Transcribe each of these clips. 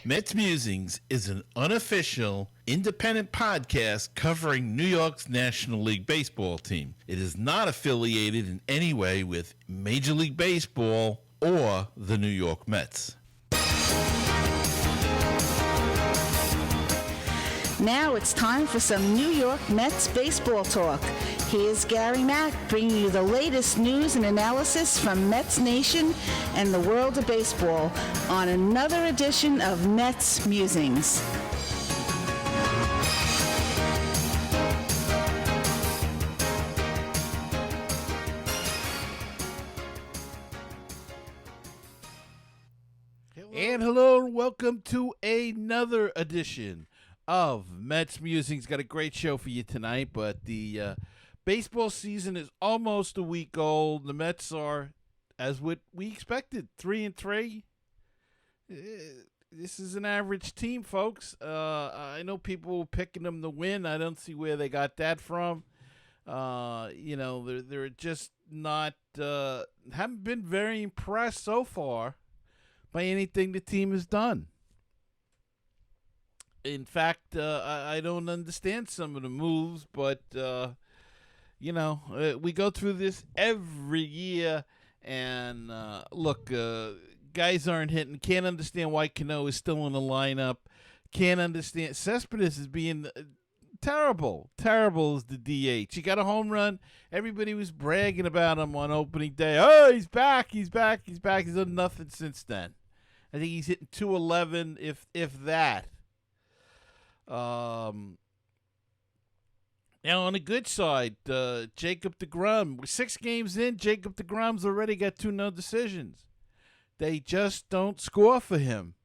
MetsMusings is an unofficial, independent podcast covering New York's National League Baseball team. It is not affiliated in any way with Major League Baseball or the New York Mets. Now it's time for some New York Mets baseball talk. Here's Gary Mack bringing you the latest news and analysis from Mets Nation and the world of baseball on another edition of Mets Musings. And hello and welcome to another edition of Mets Musings. Got a great show for you tonight, but the baseball season is almost a week old. The Mets are, as what we expected, 3-3. This is an average team, folks. I know people were picking them to win. I don't see where they got that from. They're just not haven't been very impressed so far by anything the team has done. In fact, I don't understand some of the moves, but, we go through this every year, and, guys aren't hitting. Can't understand why Cano is still in the lineup. Can't understand. Cespedes is being terrible. Terrible is the DH. He got a home run. Everybody was bragging about him on opening day. Oh, he's back. He's back. He's back. He's done nothing since then. I think he's hitting 211, if that. Now, on the good side, Jacob deGrom. We're 6 games in. Jacob deGrom's already got 2 no decisions. They just don't score for him.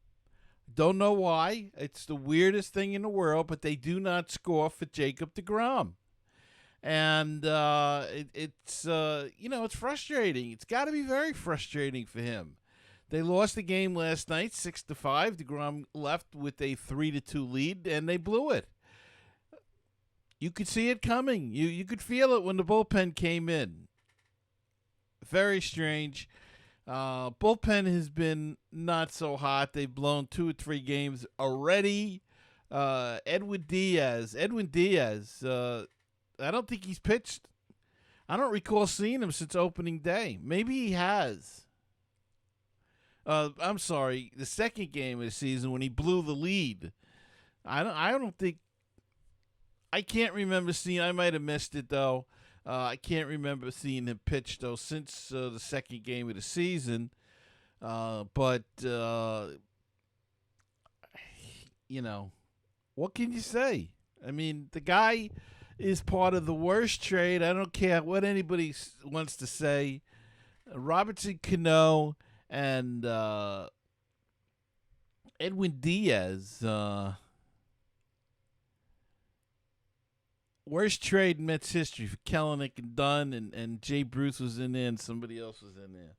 Don't know why. It's the weirdest thing in the world, but they do not score for Jacob deGrom. And it's frustrating. It's got to be very frustrating for him. They lost the game last night, 6-5. DeGrom left with a 3-2 lead, and they blew it. You could see it coming. You could feel it when the bullpen came in. Very strange. Bullpen has been not so hot. They've blown 2 or 3 games already. Edwin Diaz. I don't think he's pitched. I don't recall seeing him since opening day. Maybe he has. I'm sorry, the second game of the season when he blew the lead. I can't remember seeing. I might have missed it though. I can't remember seeing him pitch though since the second game of the season. But what can you say? I mean, the guy is part of the worst trade. I don't care what anybody wants to say. Robertson Cano and Edwin Diaz, worst trade in Mets history for Kelenic and Dunn, and Jay Bruce was in there, and somebody else was in there.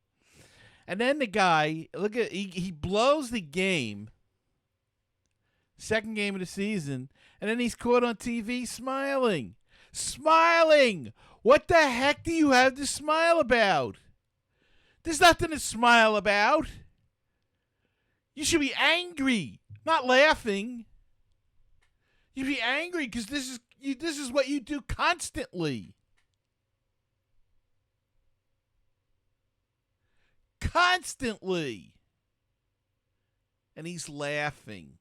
And then the guy, he blows the game, second game of the season, and then he's caught on TV smiling. Smiling! What the heck do you have to smile about? There's nothing to smile about. You should be angry, not laughing. You should be angry because this is what you do constantly. Constantly. And he's laughing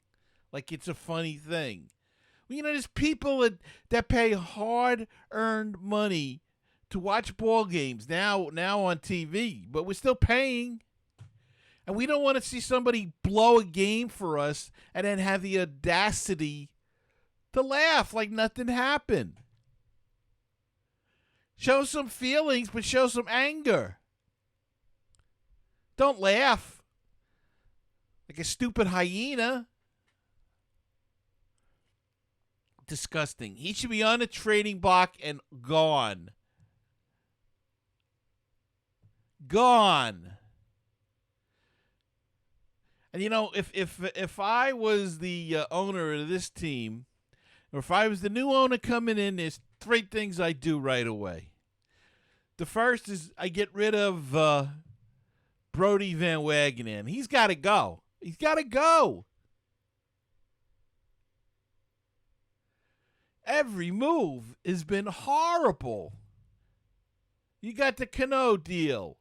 like it's a funny thing. Well, there's people that pay hard-earned money to watch ball games now on TV, but we're still paying. And we don't want to see somebody blow a game for us and then have the audacity to laugh like nothing happened. Show some feelings, but show some anger. Don't laugh like a stupid hyena. Disgusting. He should be on the trading block and gone. Gone. And if I was the owner of this team, or if I was the new owner coming in, there's 3 things I do right away. The first is I get rid of Brody Van Wagenen. He's got to go. He's got to go. Every move has been horrible. You got the Cano deal.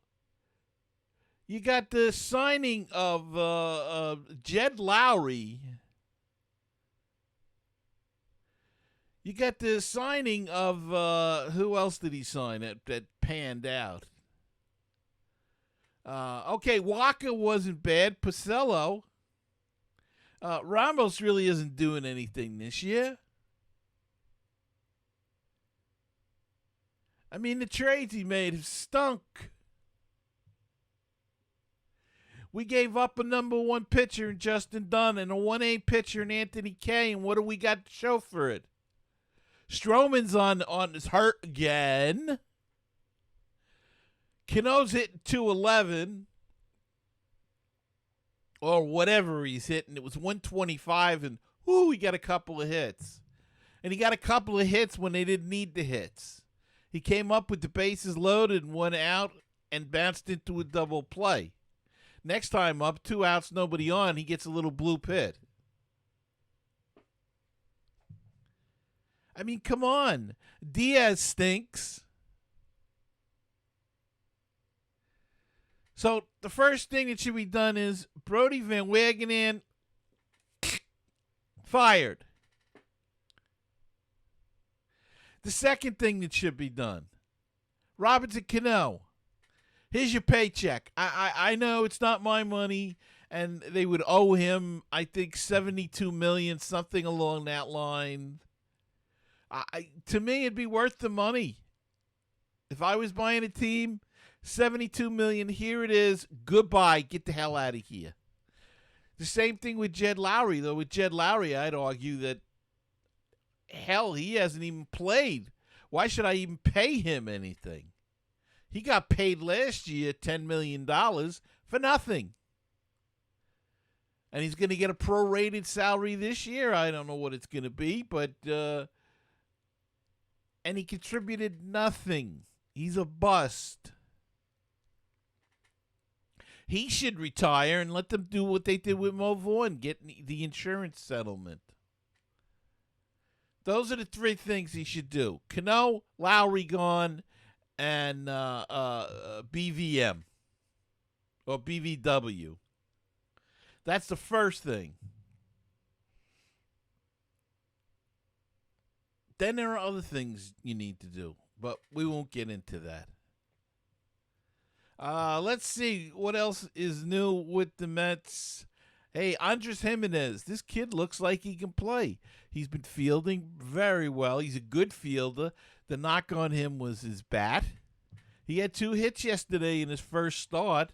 You got the signing of Jed Lowry. You got the signing of who else did he sign that panned out? Okay, Walker wasn't bad. Porcello. Ramos really isn't doing anything this year. I mean, the trades he made have stunk. We gave up a number one pitcher in Justin Dunn and a 1A pitcher in Anthony Kay, and what do we got to show for it? Stroman's on his hurt again. Cano's hitting 211 or whatever he's hitting. It was 125, and he got a couple of hits. And he got a couple of hits when they didn't need the hits. He came up with the bases loaded and 1 out and bounced into a double play. Next time up, 2 outs, nobody on, he gets a little blue pit. I mean, come on. Diaz stinks. So the first thing that should be done is Brody Van Wagenen fired. The second thing that should be done, Robinson Cano, here's your paycheck. I know it's not my money, and they would owe him, I think, $72 million, something along that line. To me, it'd be worth the money. If I was buying a team, $72 million, here it is. Goodbye. Get the hell out of here. The same thing with Jed Lowry, though. With Jed Lowry, I'd argue that, hell, he hasn't even played. Why should I even pay him anything? He got paid last year $10 million for nothing. And he's going to get a prorated salary this year. I don't know what it's going to be, but and he contributed nothing. He's a bust. He should retire and let them do what they did with Mo Vaughn, get the insurance settlement. Those are the 3 things he should do. Cano, Lowry gone, and BVM or BVW. That's the first thing. Then there are other things you need to do, but we won't get into that. Let's see what else is new with the Mets. Hey, Andres Jimenez, this kid looks like he can play. He's been fielding very well. He's a good fielder. The knock on him was his bat. He had 2 hits yesterday in his first start.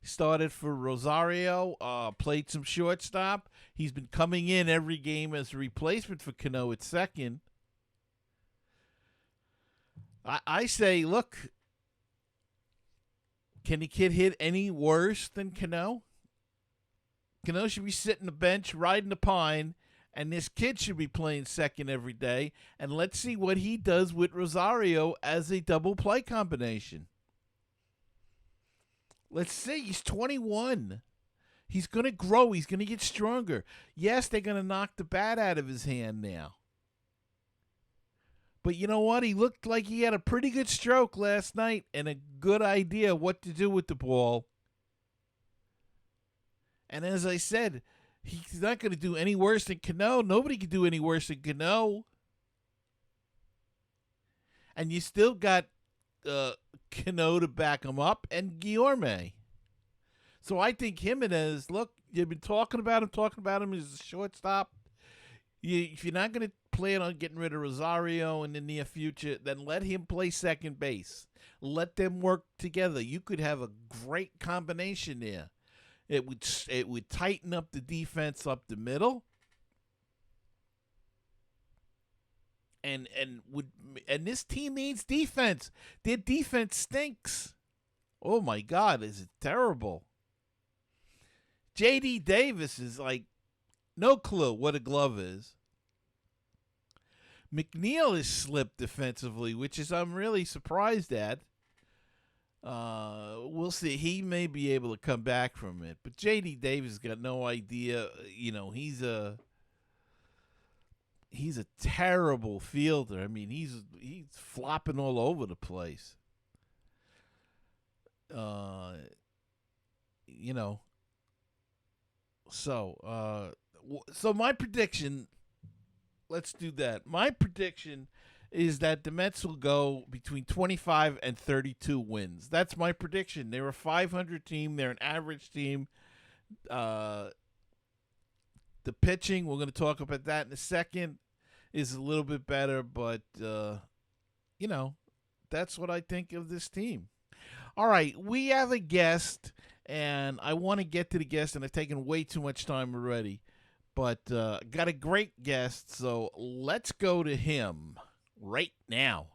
He started for Rosario, played some shortstop. He's been coming in every game as a replacement for Cano at second. I say, look, can the kid hit any worse than Cano? Cano should be sitting the bench, riding the pine, and this kid should be playing second every day. And let's see what he does with Rosario as a double play combination. Let's see. He's 21. He's going to grow. He's going to get stronger. Yes, they're going to knock the bat out of his hand now. But you know what? He looked like he had a pretty good stroke last night and a good idea what to do with the ball. And as I said, he's not going to do any worse than Cano. Nobody can do any worse than Cano. And you still got Cano to back him up and Guillorme. So I think Jimenez, look, you've been talking about him as a shortstop. If you're not going to plan on getting rid of Rosario in the near future, then let him play second base. Let them work together. You could have a great combination there. It would tighten up the defense up the middle, and this team needs defense. Their defense stinks. Oh my God, is it terrible? J.D. Davis is like no clue what a glove is. McNeil has slipped defensively, which is I'm really surprised at. We'll see. He may be able to come back from it, but J.D. Davis got no idea. You know, he's he's a terrible fielder. I mean, he's flopping all over the place. You know. So my prediction. Let's do that. My prediction is that the Mets will go between 25 and 32 wins. That's my prediction. They're a 500 team. They're an average team. The pitching, we're going to talk about that in a second, is a little bit better, but, that's what I think of this team. All right, we have a guest, and I want to get to the guest, and I've taken way too much time already. But got a great guest, so let's go to him right now.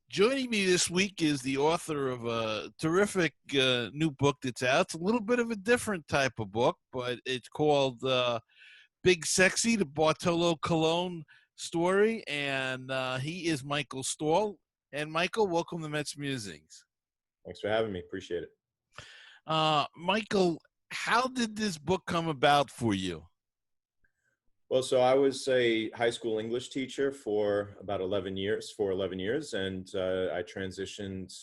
Joining me this week is the author of a terrific new book that's out. It's a little bit of a different type of book, but it's called Big Sexy, the Bartolo Cologne story, and he is Michael Stahl. And Michael, welcome to MetsMusings. Thanks for having me. Appreciate it. Michael, how did this book come about for you? Well, so I was a high school English teacher for about 11 years, and I transitioned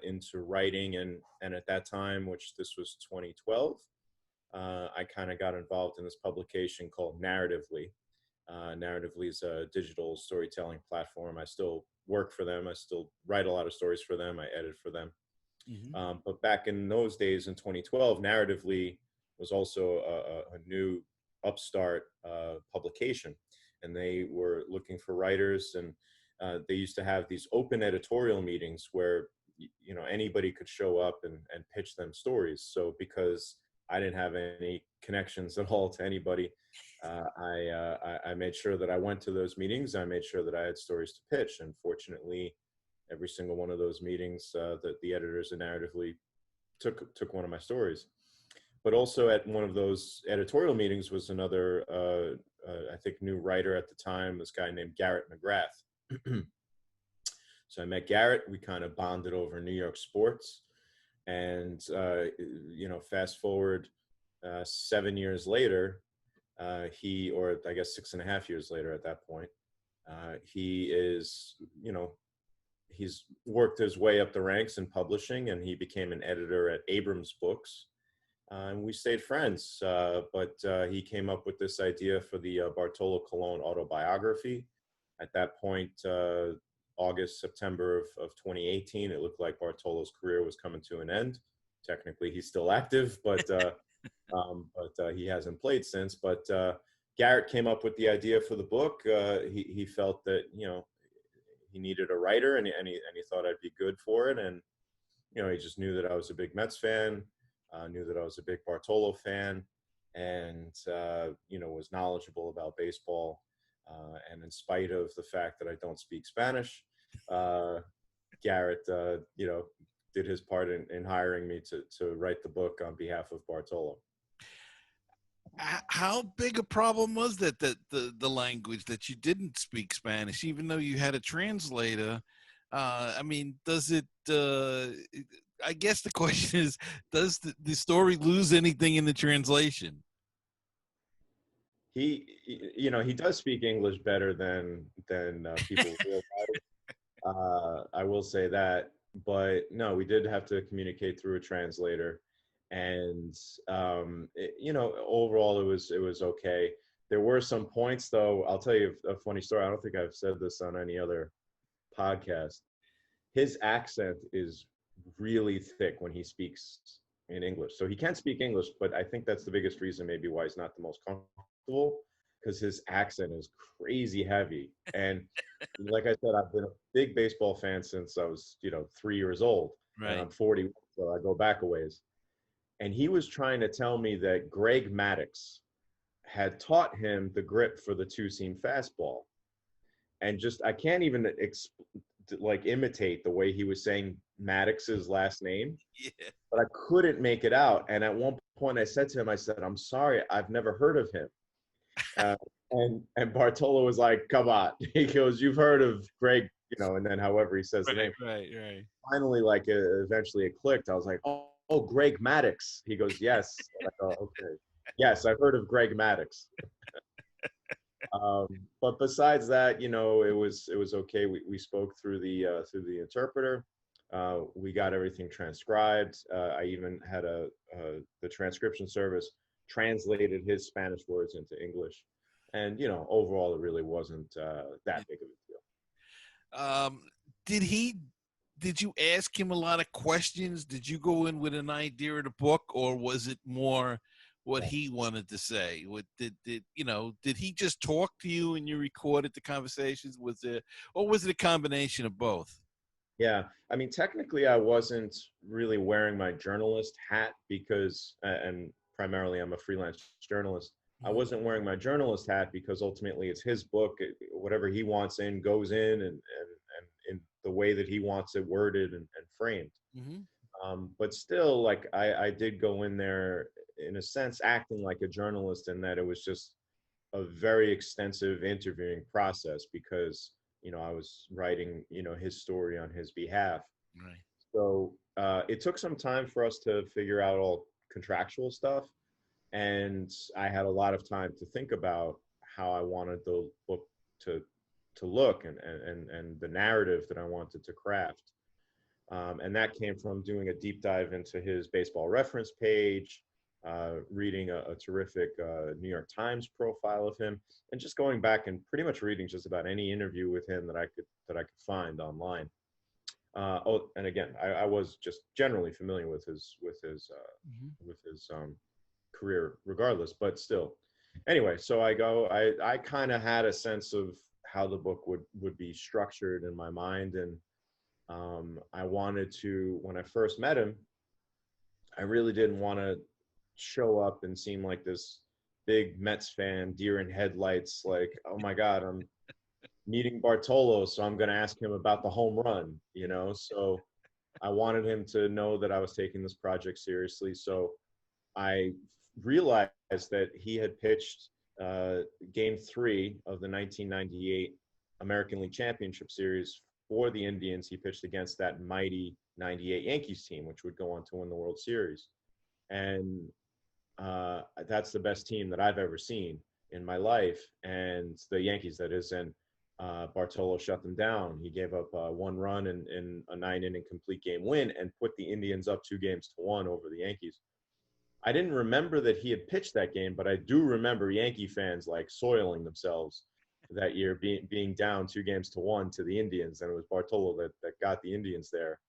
into writing, and at that time, which this was 2012, I kind of got involved in this publication called Narratively. Narratively is a digital storytelling platform. I still work for them. I still write a lot of stories for them. I edit for them. Mm-hmm. But back in those days in 2012, Narratively was also a new upstart publication, and they were looking for writers, and they used to have these open editorial meetings where anybody could show up and pitch them stories. So because I didn't have any connections at all to anybody, I made sure that I went to those meetings. I made sure that I had stories to pitch, and fortunately, every single one of those meetings, the editors in Narratively took one of my stories. But also at one of those editorial meetings was another, I think, new writer at the time, this guy named Garrett McGrath. So I met Garrett. We kind of bonded over New York sports. And, fast forward 7 years later, or I guess 6.5 years later at that point, he is, he's worked his way up the ranks in publishing, and he became an editor at Abrams Books. And we stayed friends, but he came up with this idea for the Bartolo Cologne autobiography. At that point, August, September of 2018, it looked like Bartolo's career was coming to an end. Technically, he's still active, but he hasn't played since. But Garrett came up with the idea for the book. He felt that he needed a writer, and he thought I'd be good for it. And he just knew that I was a big Mets fan. Knew that I was a big Bartolo fan, and was knowledgeable about baseball. And in spite of the fact that I don't speak Spanish, Garrett, did his part in hiring me to write the book on behalf of Bartolo. How big a problem was that the language, that you didn't speak Spanish, even though you had a translator? Does it? I guess the question is, does the story lose anything in the translation? He does speak English better than people realize. I will say that, but no, we did have to communicate through a translator, and overall it was okay. There were some points, though. I'll tell you a funny story. I don't think I've said this on any other podcast. His accent is really thick when he speaks in English. So he can speak English, but I think that's the biggest reason maybe why he's not the most comfortable, because his accent is crazy heavy. And like I said, I've been a big baseball fan since I was 3 years old. Right. And I'm 40, so I go back a ways. And he was trying to tell me that Greg Maddux had taught him the grip for the two-seam fastball. And just, I can't even imitate the way he was saying Maddox's last name. Yeah. But I couldn't make it out. And at one point I said to him, I said, "I'm sorry, I've never heard of him." And Bartolo was like, "Come on." He goes, "You've heard of Greg, and then however he says the name." Right. Finally, like eventually it clicked. I was like, "Oh, Greg Maddox." He goes, "Yes." I'm like, "Oh, okay. Yes, I've heard of Greg Maddox." But besides that, it was okay. We spoke through the interpreter. We got everything transcribed. I even had the transcription service translated his Spanish words into English, and overall, it really wasn't that big of a deal. Um, did he? Did you ask him a lot of questions? Did you go in with an idea of the book, or was it more what he wanted to say? What did he just talk to you and you recorded the conversations? Or was it a combination of both? Yeah, I mean, technically, I wasn't really wearing my journalist hat because, and primarily, I'm a freelance journalist. I Mhm. wasn't wearing my journalist hat because ultimately it's his book. Whatever he wants in goes in, and in the way that he wants it worded and framed. Mm-hmm. But still, like I did go in there in a sense acting like a journalist, in that it was just a very extensive interviewing process because I was writing his story on his behalf. Right. So it took some time for us to figure out all contractual stuff, and I had a lot of time to think about how I wanted the book to look, and the narrative that I wanted to craft. And that came from doing a deep dive into his baseball reference page, reading a terrific New York Times profile of him, and just going back and pretty much reading just about any interview with him that I could find online. And again, I was just generally familiar with his career, regardless, but still. Anyway, so I kind of had a sense of how the book would be structured in my mind, and I wanted to, when I first met him, I really didn't want to show up and seem like this big Mets fan, deer in headlights, like, oh my God, I'm meeting Bartolo, so I'm going to ask him about the home run. So I wanted him to know that I was taking this project seriously. So I realized that he had pitched Game 3 of the 1998 American League Championship Series for the Indians. He pitched against that mighty 98 Yankees team, which would go on to win the World Series. And that's the best team that I've ever seen in my life. And the Yankees, that is. And Bartolo shut them down. He gave up 1 run in a 9-inning complete game win and put the Indians up 2-1 over the Yankees. I didn't remember that he had pitched that game, but I do remember Yankee fans like soiling themselves that year, being down 2-1 to the Indians, and it was Bartolo that got the Indians there.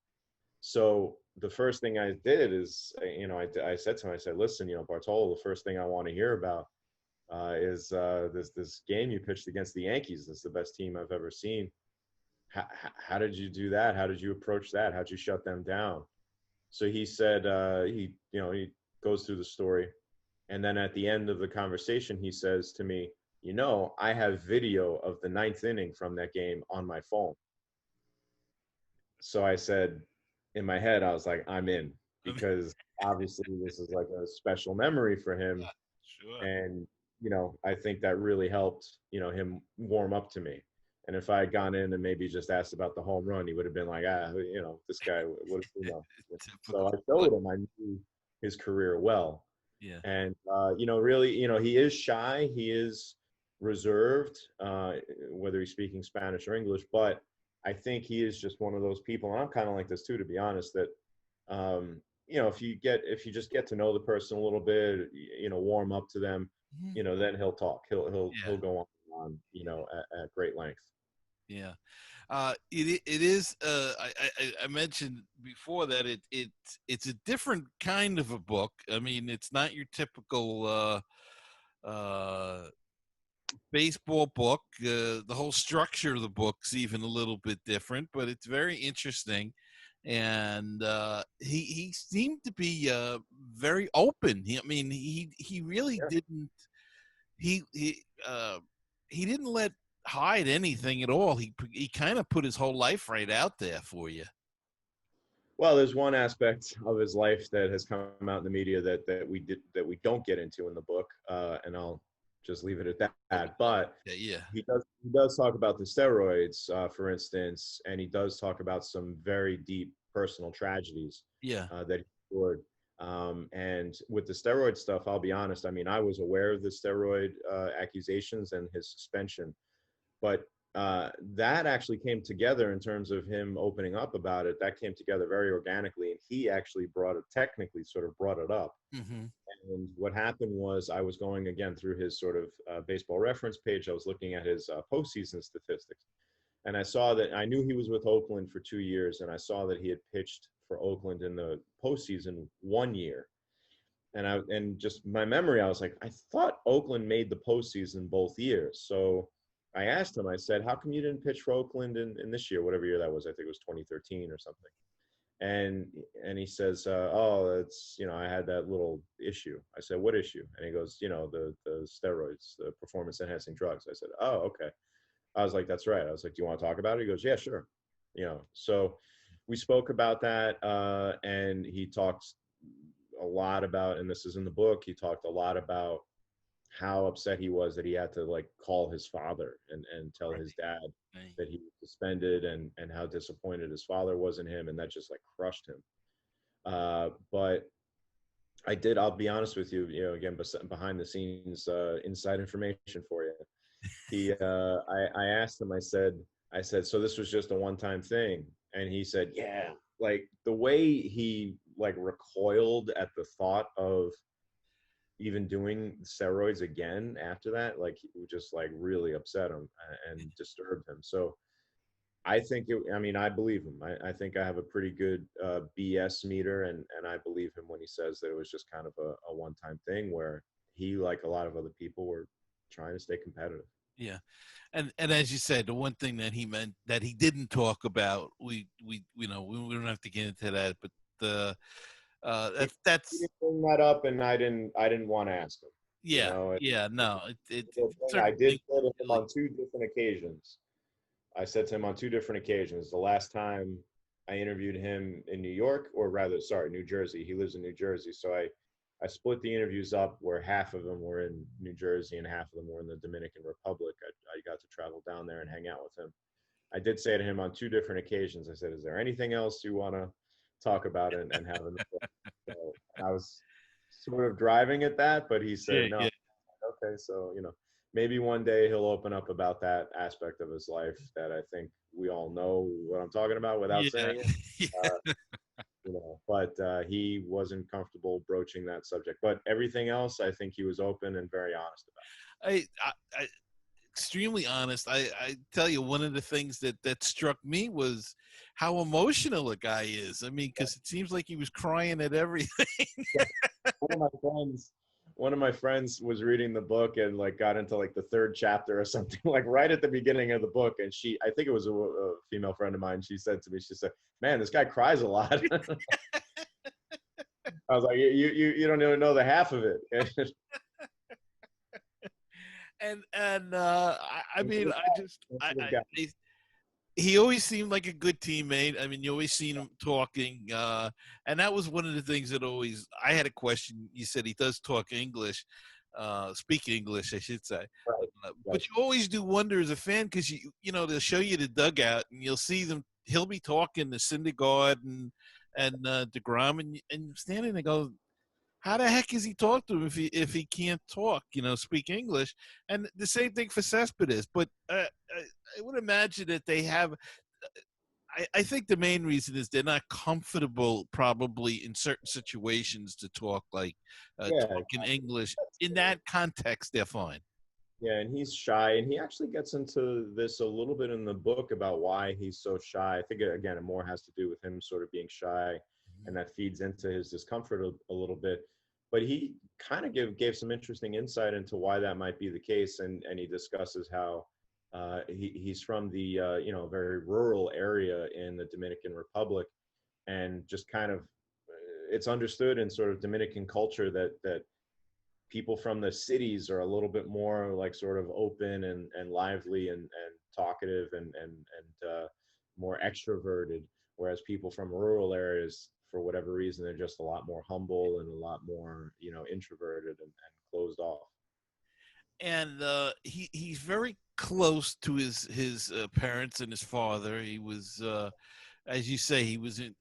So the first thing I did is, I said to him, I said, listen, Bartolo, the first thing I want to hear about is this game you pitched against the Yankees. This is the best team I've ever seen. How did you do that? How did you approach that? How'd you shut them down? So he said, he goes through the story. And then at the end of the conversation, he says to me, I have video of the 9th inning from that game on my phone. So I said, in my head, I was like, I'm in, because obviously this is like a special memory for him. Sure. And, I think that really helped, him warm up to me. And if I had gone in and maybe just asked about the home run, he would have been like, this guy, what does he know? So I showed him I knew his career well. Yeah. And, really, he is shy. He is reserved, whether he's speaking Spanish or English. But I think he is just one of those people, and I'm kind of like this too, to be honest, that, if you just get to know the person a little bit, warm up to them, then he'll talk. He'll go on, at great length. Yeah. It is. I mentioned before that it's a different kind of a book. I mean, it's not your typical baseball book. The whole structure of the book's even a little bit different, but it's very interesting. And he seemed to be very open. He really didn't. He he he didn't hide anything at all. He kind of put his whole life right out there for you. Well, there's one aspect of his life that has come out in the media that we don't get into in the book, and I'll just leave it at that. But Yeah. he does talk about the steroids, for instance, and he does talk about some very deep personal tragedies Yeah. that he endured. And with the steroid stuff, I'll be honest. I mean, I was aware of the steroid accusations and his suspension, but that actually came together in terms of him opening up about it. That came together very organically, and he actually technically sort of brought it up. Mm-hmm. And what happened was I was going again through his sort of baseball reference page. I was looking at his postseason statistics, and I saw that I knew he was with Oakland for 2 years, and I saw that he had pitched for Oakland in the postseason 1 year. And just my memory, I was like, I thought Oakland made the postseason both years. So I asked him, I said, how come you didn't pitch for Oakland in this year, whatever year that was? I think it was 2013 or something. And he says, oh, it's, I had that little issue. I said, what issue? And he goes, the steroids, the performance enhancing drugs. I said, oh, okay. I was like, that's right. I was like, do you want to talk about it? He goes, yeah, sure. So we spoke about that. And he talks a lot about, and this is in the book, he talked a lot about how upset he was that he had to like call his father and tell his dad that he was suspended, and how disappointed his father was in him, and that just like crushed him. But I'll be honest with you, again, behind the scenes inside information for you. I asked him, I said, so this was just a one-time thing? And he said, yeah. Like the way he like recoiled at the thought of even doing steroids again after that, like it would just like really upset him and disturbed him. So I believe him. I think I have a pretty good BS meter, and I believe him when he says that it was just kind of a one-time thing where he, like a lot of other people, were trying to stay competitive. Yeah. And as you said, the one thing that he meant that he didn't talk about, we don't have to get into that, but that's he didn't bring that up, and I didn't want to ask him. yeah, no, I did say to him on two different occasions. I said to him on two different occasions. The last time I interviewed him in New York, or rather, sorry, New Jersey. He lives in New Jersey, so I split the interviews up where half of them were in New Jersey and half of them were in the Dominican Republic. I got to travel down there and hang out with him. I did say to him on two different occasions, I said, is there anything else you want to talk about and have him? So I was sort of driving at that, but he said, no. Yeah. Okay, so, maybe one day he'll open up about that aspect of his life that I think we all know what I'm talking about without saying it. But he wasn't comfortable broaching that subject. But everything else, I think he was open and very honest about. I extremely honest. I tell you, one of the things that struck me was how emotional a guy is. I mean, because it seems like he was crying at everything. One of my friends was reading the book and like got into like the third chapter or something, like right at the beginning of the book. And I think it was a female friend of mine. She said to me, she said, man, this guy cries a lot. I was like, you don't even know the half of it. He always seemed like a good teammate. I mean, you always seen him talking, and that was one of the things that I had a question. You said he does talk English, speak English, I should say. Right. But you always do wonder as a fan, because they'll show you the dugout and you'll see them. He'll be talking to Syndergaard and DeGrom, and standing there go, how the heck is he talk to him if he can't talk, speak English? And the same thing for Cespedes. But I would imagine that they have. I think the main reason is they're not comfortable, probably in certain situations, to talk talk in English. In that context, they're fine. Yeah, and he's shy, and he actually gets into this a little bit in the book about why he's so shy. I think, again, it more has to do with him sort of being shy, and that feeds into his discomfort a little bit. But he kind of gave some interesting insight into why that might be the case, and he discusses how he's from the very rural area in the Dominican Republic, and just kind of it's understood in sort of Dominican culture that people from the cities are a little bit more like sort of open and lively and talkative and more extroverted, whereas people from rural areas, for whatever reason, they're just a lot more humble and a lot more, introverted and closed off. and he's very close to his parents and his father. He was, as you say, he was in.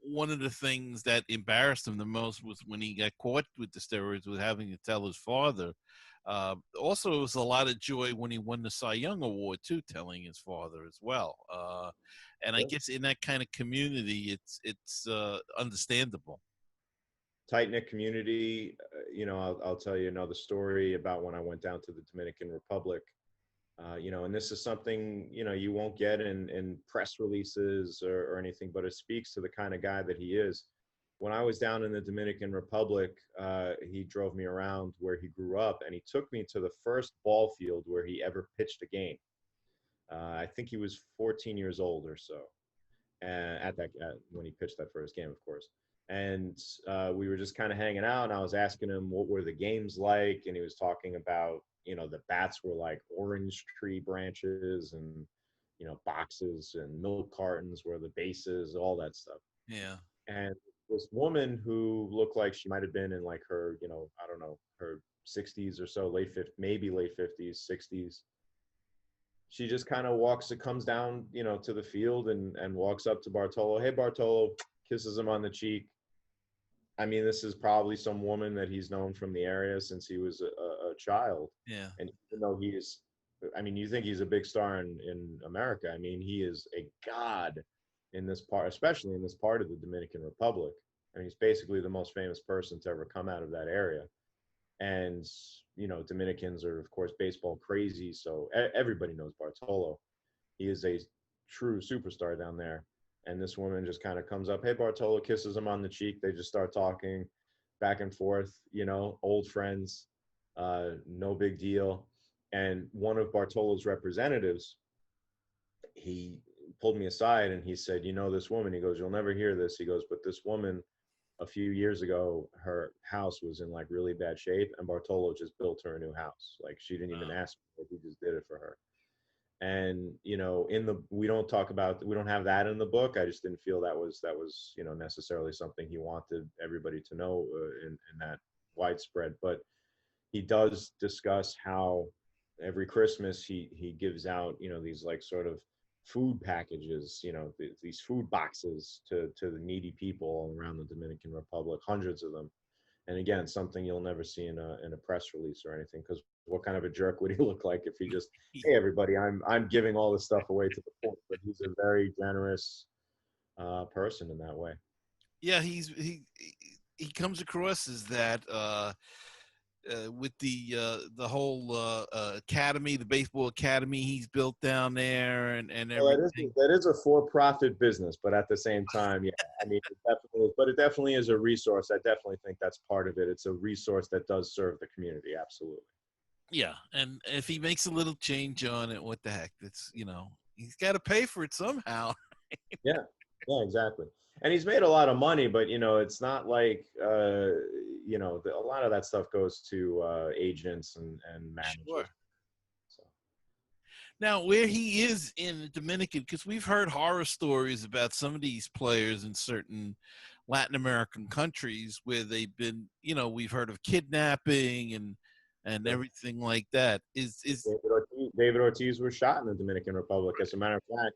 One of the things that embarrassed him the most was when he got caught with the steroids, with having to tell his father. Also, it was a lot of joy when he won the Cy Young Award too, telling his father as well. And I Yeah. guess in that kind of community, it's understandable. Tight knit community. I'll tell you another story about when I went down to the Dominican Republic. And this is something you won't get in press releases or anything, but it speaks to the kind of guy that he is. When I was down in the Dominican Republic, he drove me around where he grew up, and he took me to the first ball field where he ever pitched a game. I think he was 14 years old or so, and when he pitched that first game, of course. And we were just kind of hanging out, and I was asking him what were the games like, and he was talking about the bats were like orange tree branches, and boxes and milk cartons were the bases, all that stuff. Yeah. And this woman who looked like she might have been in like her, I don't know, her 60s or so, maybe late 50s, 60s. She just kind of comes down, to the field and walks up to Bartolo. Hey, Bartolo, kisses him on the cheek. I mean, this is probably some woman that he's known from the area since he was a child. Yeah. And even though you think he's a big star in America. I mean, he is a god in this part, especially in this part of the Dominican Republic. I mean, he's basically the most famous person to ever come out of that area. And, Dominicans are, of course, baseball crazy. So everybody knows Bartolo. He is a true superstar down there. And this woman just kind of comes up, hey, Bartolo, kisses him on the cheek. They just start talking back and forth, old friends, no big deal. And one of Bartolo's representatives, he pulled me aside and he said, this woman, he goes, you'll never hear this. He goes, but this woman, a few years ago, her house was in like really bad shape, and Bartolo just built her a new house. Like, she didn't even ask for it, he just did it for her. And we don't have that in the book. I just didn't feel that was necessarily something he wanted everybody to know in that widespread. But he does discuss how every Christmas he gives out these like sort of food packages, these food boxes to the needy people all around the Dominican Republic, hundreds of them. And again, something you'll never see in a press release or anything, because what kind of a jerk would he look like if he just, hey, everybody, I'm giving all this stuff away to the poor? But he's a very generous person in that way. Yeah, he comes across as that with the whole academy, the baseball academy he's built down there, and Well, everything. that is a for-profit business, but at the same time, yeah, I mean, it definitely is a resource. I definitely think that's part of it. It's a resource that does serve the community, absolutely. Yeah, and if he makes a little change on it, what the heck? It's he's got to pay for it somehow. Yeah, exactly. And he's made a lot of money, but it's not like a lot of that stuff goes to agents and managers. Sure. So. Now, where he is in the Dominican, because we've heard horror stories about some of these players in certain Latin American countries where they've been, we've heard of kidnapping and Yeah. everything like that. Is David Ortiz was shot in the Dominican Republic. As a matter of fact,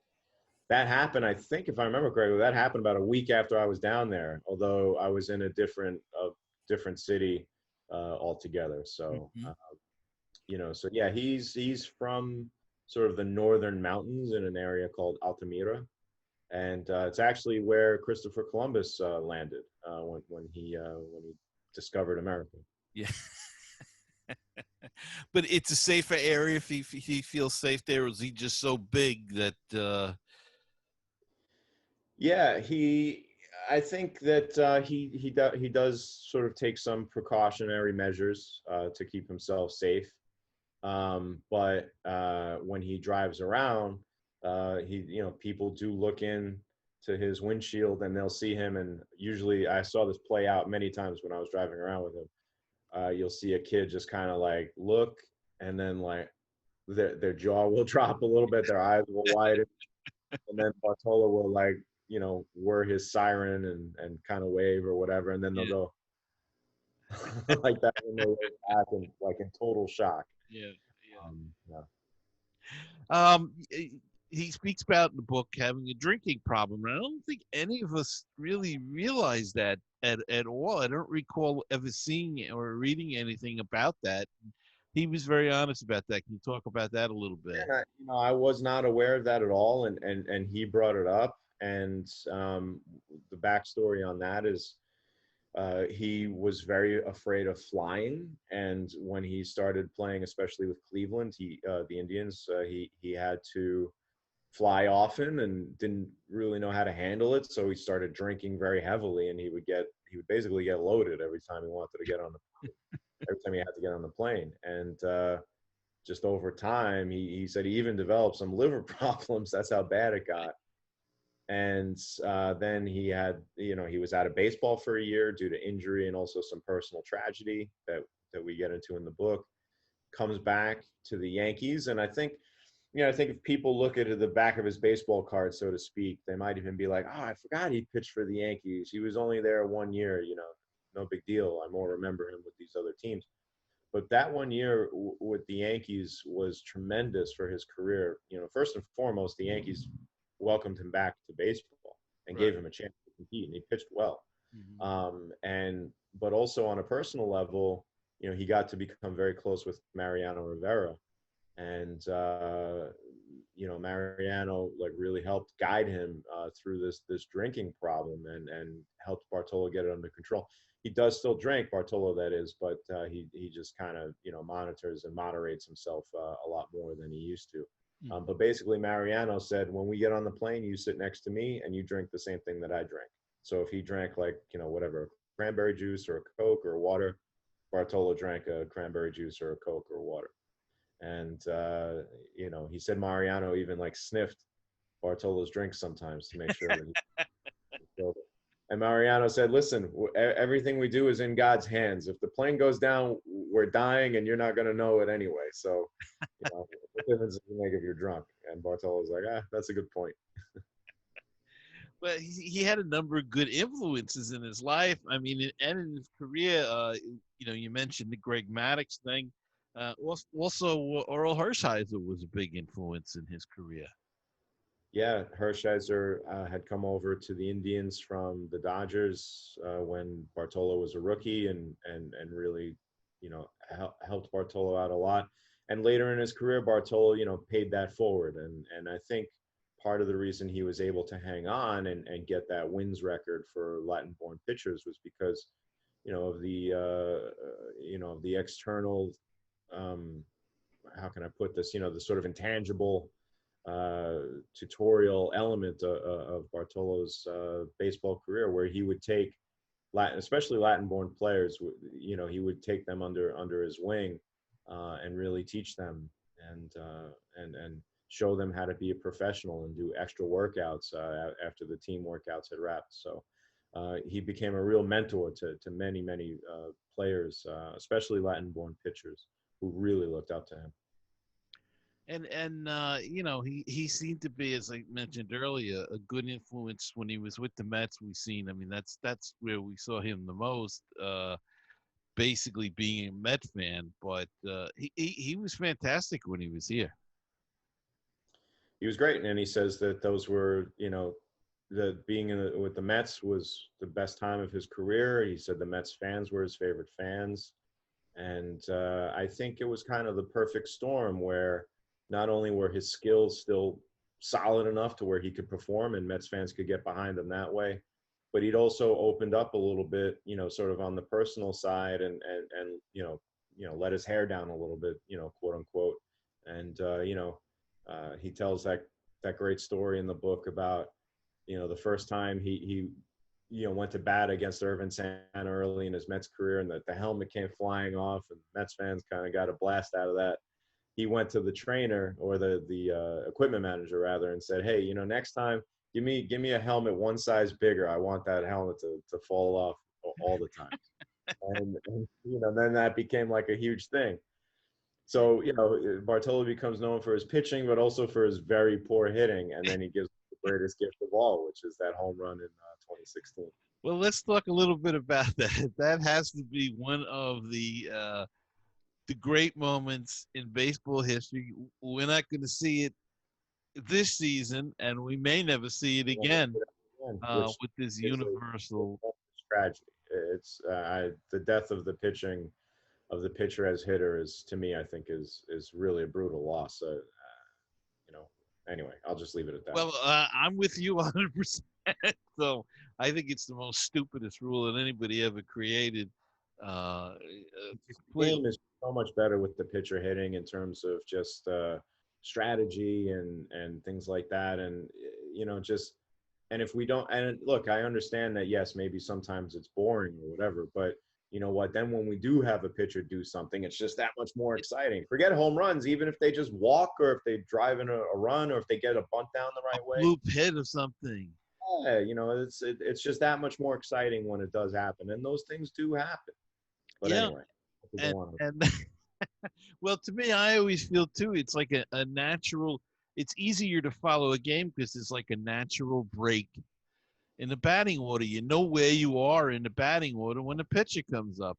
that happened, I think, if I remember correctly, that happened about a week after I was down there, although I was in a different city altogether. So, so yeah, he's from sort of the northern mountains in an area called Altamira. And it's actually where Christopher Columbus landed when he discovered America. Yeah. But it's a safer area if he feels safe there, or is he just so big that Yeah, I think that he does sort of take some precautionary measures to keep himself safe. But when he drives around, people do look in to his windshield and they'll see him. And usually I saw this play out many times when I was driving around with him. You'll see a kid just kind of like look, and then like their jaw will drop a little bit, their eyes will widen, and then Bartolo will like, whir his siren and kind of wave or whatever, and then they'll go like that when they look back and like in total shock. Yeah. Yeah. He speaks about in the book having a drinking problem. And I don't think any of us really realize that at all. I don't recall ever seeing or reading anything about that. He was very honest about that. Can you talk about that a little bit? And I was not aware of that at all, and he brought it up. And the backstory on that is he was very afraid of flying, and when he started playing, especially with Cleveland, the Indians, he had to fly often and didn't really know how to handle it. So he started drinking very heavily, and he would basically get loaded every time he wanted to get on the every time he had to get on the plane. And just over time, he said he even developed some liver problems. That's how bad it got. And then he was out of baseball for a year due to injury and also some personal tragedy that we get into in the book. Comes back to the Yankees, and I think if people look at the back of his baseball card, so to speak, they might even be like, "Oh, I forgot he pitched for the Yankees. He was only there 1 year. No big deal. I more remember him with these other teams." But that 1 year with the Yankees was tremendous for his career. First and foremost, the Yankees welcomed him back to baseball and gave him a chance to compete, and he pitched well. But also on a personal level, he got to become very close with Mariano Rivera, and Mariano really helped guide him through this drinking problem, and helped Bartolo get it under control. He does still drink, Bartolo, that is, but he just kind of monitors and moderates himself a lot more than he used to. But basically, Mariano said, when we get on the plane, you sit next to me and you drink the same thing that I drink. So if he drank whatever, cranberry juice or a Coke or water, Bartolo drank a cranberry juice or a Coke or water. And he said Mariano even sniffed Bartolo's drinks sometimes to make sure that he killed it. And Mariano said, "Listen, everything we do is in God's hands. If the plane goes down, we're dying, and you're not going to know it anyway. So, what difference does it make if you're drunk?" And Bartolo was like, "That's a good point." But he had a number of good influences in his life. I mean, and in his career, you mentioned the Greg Maddux thing. Also, Oral Hershiser was a big influence in his career. Yeah, Hershiser had come over to the Indians from the Dodgers when Bartolo was a rookie, and really, helped Bartolo out a lot. And later in his career, Bartolo, paid that forward. And I think part of the reason he was able to hang on and get that wins record for Latin-born pitchers was because, of the external, how can I put this, the sort of intangible tutorial element of Bartolo's baseball career, where he would take especially Latin-born players, he would take them under his wing and really teach them and show them how to be a professional and do extra workouts after the team workouts had wrapped. So he became a real mentor to many players, especially Latin-born pitchers, who really looked up to him. And he seemed to be, as I mentioned earlier, a good influence when he was with the Mets. We've seen, I mean, that's where we saw him the most, basically being a Met fan. But he was fantastic when he was here. He was great, and he says that those were, that being with the Mets was the best time of his career. He said the Mets fans were his favorite fans, and I think it was kind of the perfect storm where not only were his skills still solid enough to where he could perform and Mets fans could get behind him that way, but he'd also opened up a little bit, sort of on the personal side, and let his hair down a little bit, quote unquote. And he tells that great story in the book about, the first time he went to bat against Irvin Santana early in his Mets career, and the helmet came flying off, and Mets fans kind of got a blast out of that. He went to the trainer, or the equipment manager rather, and said, "Hey, next time, give me a helmet one size bigger. I want that helmet to fall off all the time." and then that became like a huge thing. So Bartolo becomes known for his pitching, but also for his very poor hitting, and then he gives the greatest gift of all, which is that home run in 2016. Well, let's talk a little bit about that. That has to be one of the the great moments in baseball history. We're not going to see it this season, and we may never see it again Which with this is universal. a tragedy. It's the death of the pitcher as hitter is, to me, I think is really a brutal loss. You know, anyway, I'll just leave it at that. Well, I'm with you 100%. So I think it's the most stupidest rule that anybody ever created. The game is so much better with the pitcher hitting in terms of just strategy and things like that, and just. And if we don't, and look, I understand that, yes, maybe sometimes it's boring or whatever, but you know what? Then when we do have a pitcher do something, it's just that much more exciting. Forget home runs, even if they just walk or if they drive in a run or if they get a bunt down the right way. Loop hit or something. Yeah, it's just that much more exciting when it does happen. And those things do happen. But anyway. And well, to me, I always feel too, it's like a natural, it's easier to follow a game because it's like a natural break in the batting order. You know where you are in the batting order when the pitcher comes up.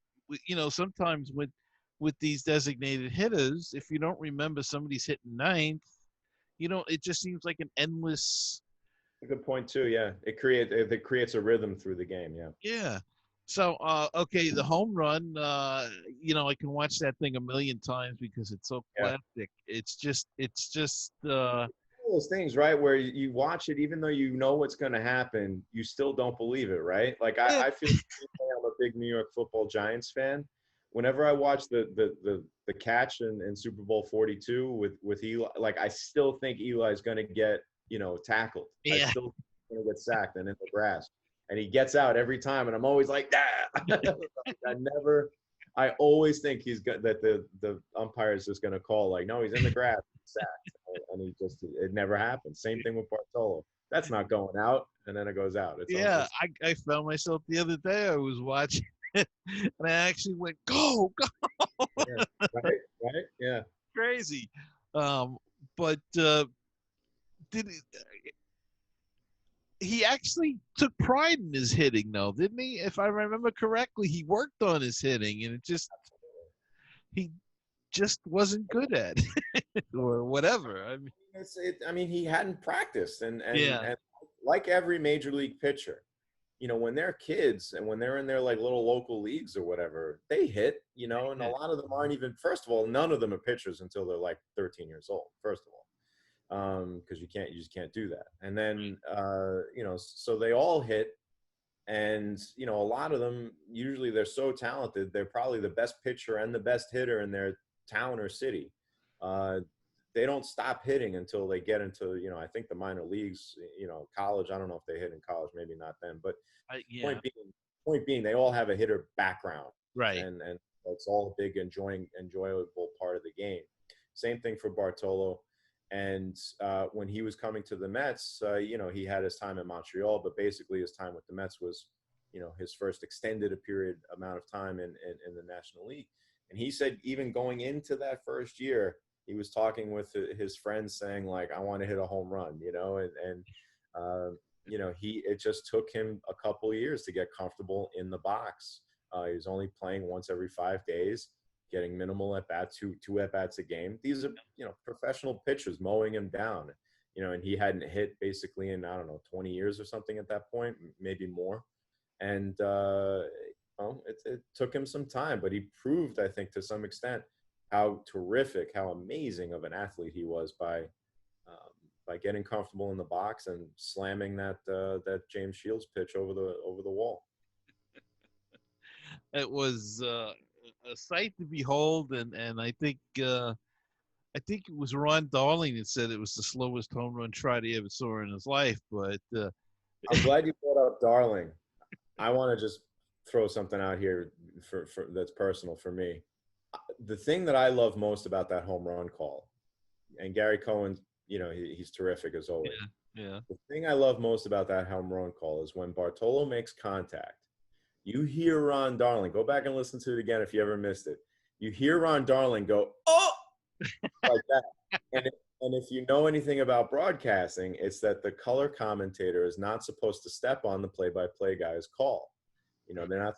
Sometimes with these designated hitters, if you don't remember somebody's hitting ninth, it just seems like an endless. A good point too. Yeah, it creates a rhythm through the game. Yeah. Yeah. So, okay, the home run, I can watch that thing a million times because it's so classic. It's just those things, right, where you watch it, even though you know what's going to happen, you still don't believe it, right? Like I feel I'm a big New York Football Giants fan. Whenever I watch the catch in Super Bowl 42 with Eli, like I still think Eli's going to get tackled. Yeah. I still think he's going to get sacked and in the grass. And he gets out every time, and I'm always like, ah! I always think that the umpire is just going to call, like, no, he's in the grass, sacked. And it never happens. Same thing with Bartolo. That's not going out, and then it goes out. I found myself the other day, I was watching it, and I actually went, go! Yeah, right, yeah. Crazy. But he actually took pride in his hitting, though, didn't he? If I remember correctly, he worked on his hitting, and he just wasn't good at it or whatever. I mean, he hadn't practiced, and like every major league pitcher, when they're kids and when they're in their like little local leagues or whatever, they hit, and a lot of them aren't even. First of all, none of them are pitchers until they're like 13 years old. First of all. Because you just can't do that. And then, so they all hit, and, a lot of them, usually they're so talented, they're probably the best pitcher and the best hitter in their town or city. They don't stop hitting until they get into, I think the minor leagues, college. I don't know if they hit in college, maybe not then, but point being, they all have a hitter background. Right. And it's all a big enjoyable part of the game. Same thing for Bartolo. And when he was coming to the Mets, he had his time in Montreal, but basically his time with the Mets was, his first extended amount of time in the National League. And he said even going into that first year, he was talking with his friends saying, like, I want to hit a home run, it just took him a couple of years to get comfortable in the box. He was only playing once every 5 days, getting minimal at bats, two at bats a game. These are, professional pitchers mowing him down, and he hadn't hit basically in, 20 years or something at that point, maybe more. And, it took him some time, but he proved, I think, to some extent how terrific, how amazing of an athlete he was by getting comfortable in the box and slamming that James Shields pitch over the wall. It was, a sight to behold, and I think it was Ron Darling that said it was the slowest home run trot he ever saw in his life. But I'm glad you brought up Darling. I want to just throw something out here for that's personal for me. The thing that I love most about that home run call, and Gary Cohen, he's terrific as always. Yeah. The thing I love most about that home run call is when Bartolo makes contact. You hear Ron Darling. Go back and listen to it again if you ever missed it. You hear Ron Darling go, oh, like that. And if you know anything about broadcasting, it's that the color commentator is not supposed to step on the play-by-play guy's call. They're not.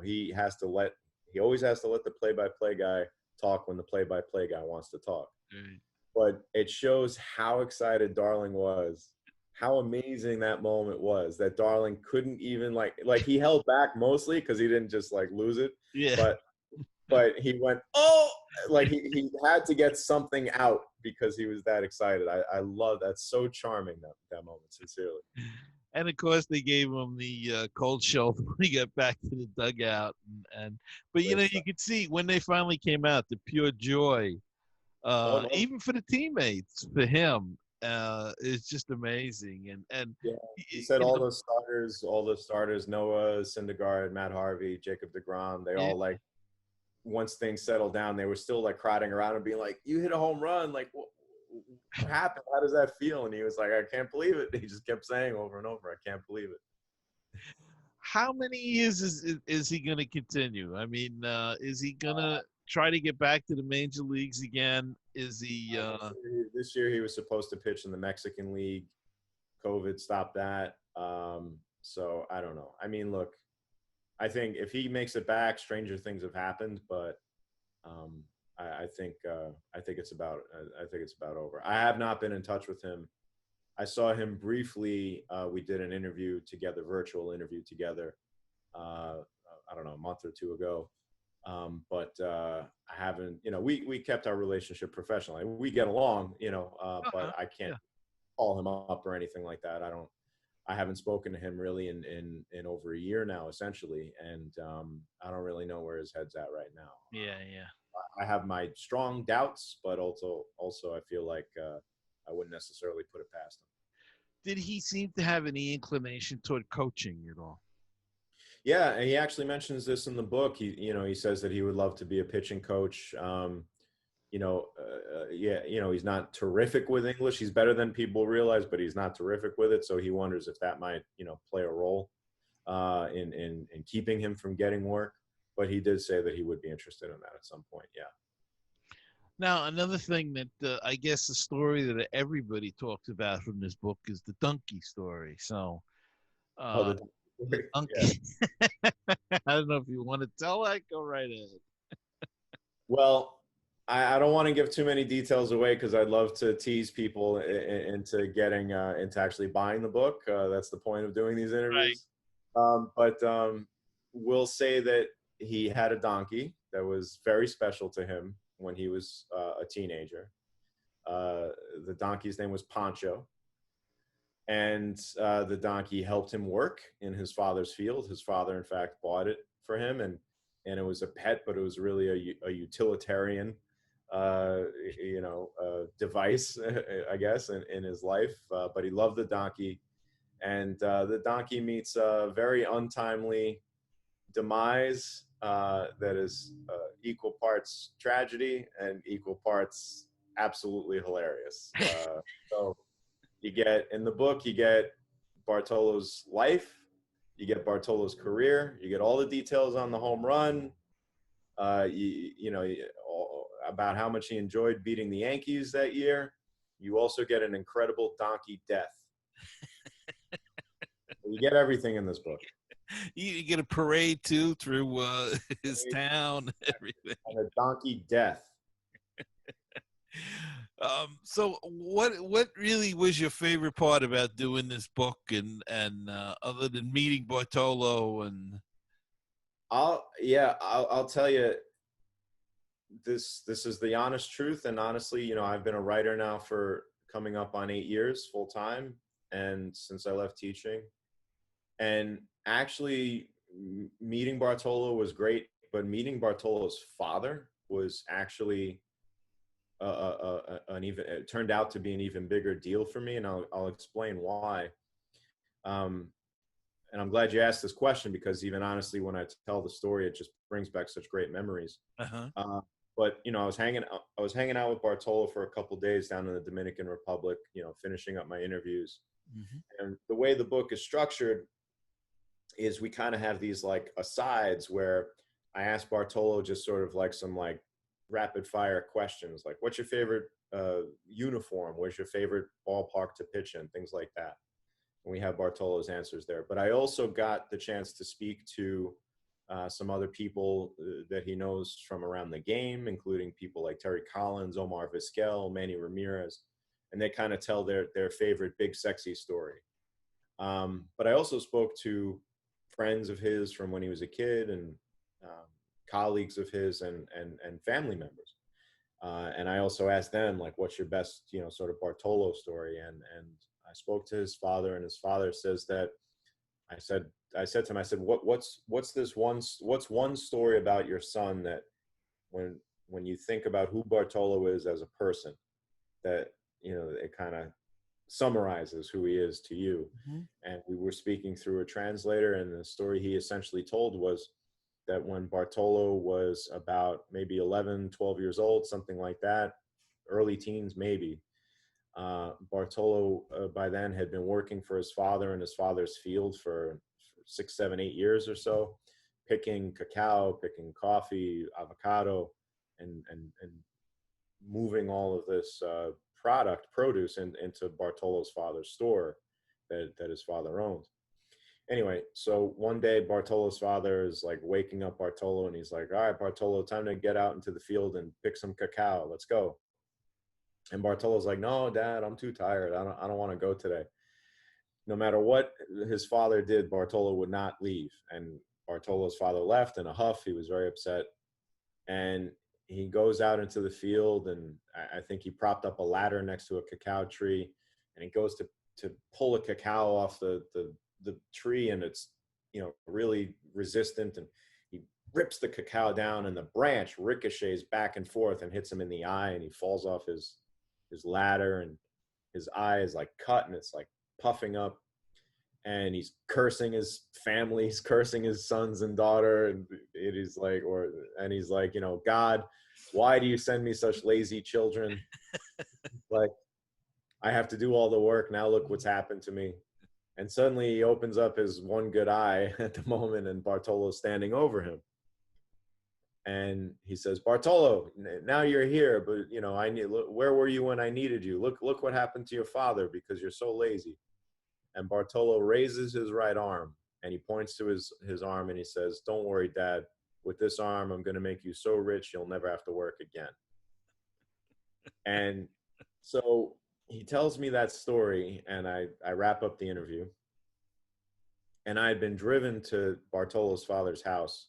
He always has to let the play-by-play guy talk when the play-by-play guy wants to talk. Right. But it shows how excited Darling was, how amazing that moment was, that Darling couldn't even like he held back mostly because he didn't just like lose it, Yeah. but he went, oh, like he had to get something out because he was that excited. I love that. So charming, that moment, sincerely. And of course, they gave him the cold shoulder when he got back to the dugout. But you know, you could see when they finally came out, the pure joy, Oh, no. even for the teammates, for him, is just amazing. And Yeah, he said you all know, the starters, Noah Syndergaard, Matt Harvey, Jacob deGrom, they all like, once things settled down, they were still like crowding around and being like, "You hit a home run! Like, what happened? How does that feel?" And he was like, "I can't believe it." He just kept saying over and over, "I can't believe it." how many years is he going to continue? I mean, is he going to try to get back to the major leagues again? Is he? This year he was supposed to pitch in the Mexican League. COVID stopped that. So I don't know. I mean, look, I think if he makes it back, stranger things have happened. But I think it's about over. I have not been in touch with him. I saw him briefly. We did an interview together, virtual interview together. I don't know, a month or two ago. But I haven't. You know, we kept our relationship professionally. We get along. You know, but I can't call him up or anything like that. I haven't spoken to him really in over a year now, essentially, and I don't really know where his head's at right now. Yeah. I have my strong doubts, but also I feel like I wouldn't necessarily put it past him. Did he seem to have any inclination toward coaching at all? Yeah, and he actually mentions this in the book. He says that he would love to be a pitching coach. He's not terrific with English. He's better than people realize, but he's not terrific with it. So he wonders if that might, play a role in keeping him from getting work. But he did say that he would be interested in that at some point. Yeah. Now, another thing that I guess the story that everybody talks about from this book is the donkey story. So, the donkey. Yeah. I don't know if you want to tell that. Go right ahead. Well, I don't want to give too many details away because I'd love to tease people into getting into actually buying the book. That's the point of doing these interviews. Right. But we'll say that he had a donkey that was very special to him when he was a teenager. The donkey's name was Pancho. And the donkey helped him work in his father's field. His father, in fact, bought it for him. And it was a pet, but it was really a utilitarian device, I guess, in his life. But he loved the donkey. And the donkey meets a very untimely demise that is equal parts tragedy and equal parts absolutely hilarious. So in the book, you get Bartolo's life, you get Bartolo's career, you get all the details on the home run, about how much he enjoyed beating the Yankees that year. You also get an incredible donkey death. You get everything in this book. You get a parade too through his town, everything. And a donkey death. So what really was your favorite part about doing this book, and other than meeting Bartolo? And I'll tell you, this is the honest truth. And honestly, I've been a writer now for coming up on 8 years full time, and since I left teaching. And actually meeting Bartolo was great, but meeting Bartolo's father was actually it turned out to be an even bigger deal for me, and I'll explain why. And I'm glad you asked this question, because even honestly, when I tell the story, it just brings back such great memories. But I was hanging out with Bartolo for a couple of days down in the Dominican Republic, finishing up my interviews. Mm-hmm. And the way the book is structured is we kind of have these like asides where I ask Bartolo just sort of like some like rapid fire questions, like what's your favorite uniform? Where's your favorite ballpark to pitch in? Things like that. And we have Bartolo's answers there. But I also got the chance to speak to some other people that he knows from around the game, including people like Terry Collins, Omar Vizquel, Manny Ramirez, and they kind of tell their favorite big sexy story. But I also spoke to friends of his from when he was a kid, and colleagues of his, and family members. And I also asked them, like, what's your best, sort of Bartolo story? And I spoke to his father, and his father says that I said to him, I said, what's one story about your son that when you think about who Bartolo is as a person, that, it kind of summarizes who he is to you. Mm-hmm. And we were speaking through a translator, and the story he essentially told was that when Bartolo was about maybe 11, 12 years old, something like that, early teens maybe, Bartolo by then had been working for his father in his father's field for 6, 7, 8 years or so, picking cacao, picking coffee, avocado, and moving all of this produce into Bartolo's father's store that his father owned. Anyway, so one day Bartolo's father is like waking up Bartolo, and he's like, all right, Bartolo, time to get out into the field and pick some cacao. Let's go. And Bartolo's like, no, Dad, I'm too tired. I don't want to go today. No matter what his father did, Bartolo would not leave. And Bartolo's father left in a huff. He was very upset. And he goes out into the field, and I think he propped up a ladder next to a cacao tree, and he goes to pull a cacao off the tree, and it's, really resistant, and he rips the cacao down, and the branch ricochets back and forth and hits him in the eye, and he falls off his ladder, and his eye is like cut, and it's like puffing up, and he's cursing his family, he's cursing his sons and daughter, and he's like, God, why do you send me such lazy children? Like, I have to do all the work. Now look what's happened to me. And suddenly he opens up his one good eye at the moment, and Bartolo's standing over him. And he says, Bartolo, now you're here, but where were you when I needed you? Look what happened to your father because you're so lazy. And Bartolo raises his right arm, and he points to his arm, and he says, don't worry, Dad. With this arm, I'm going to make you so rich you'll never have to work again. And so he tells me that story, and I wrap up the interview. And I had been driven to Bartolo's father's house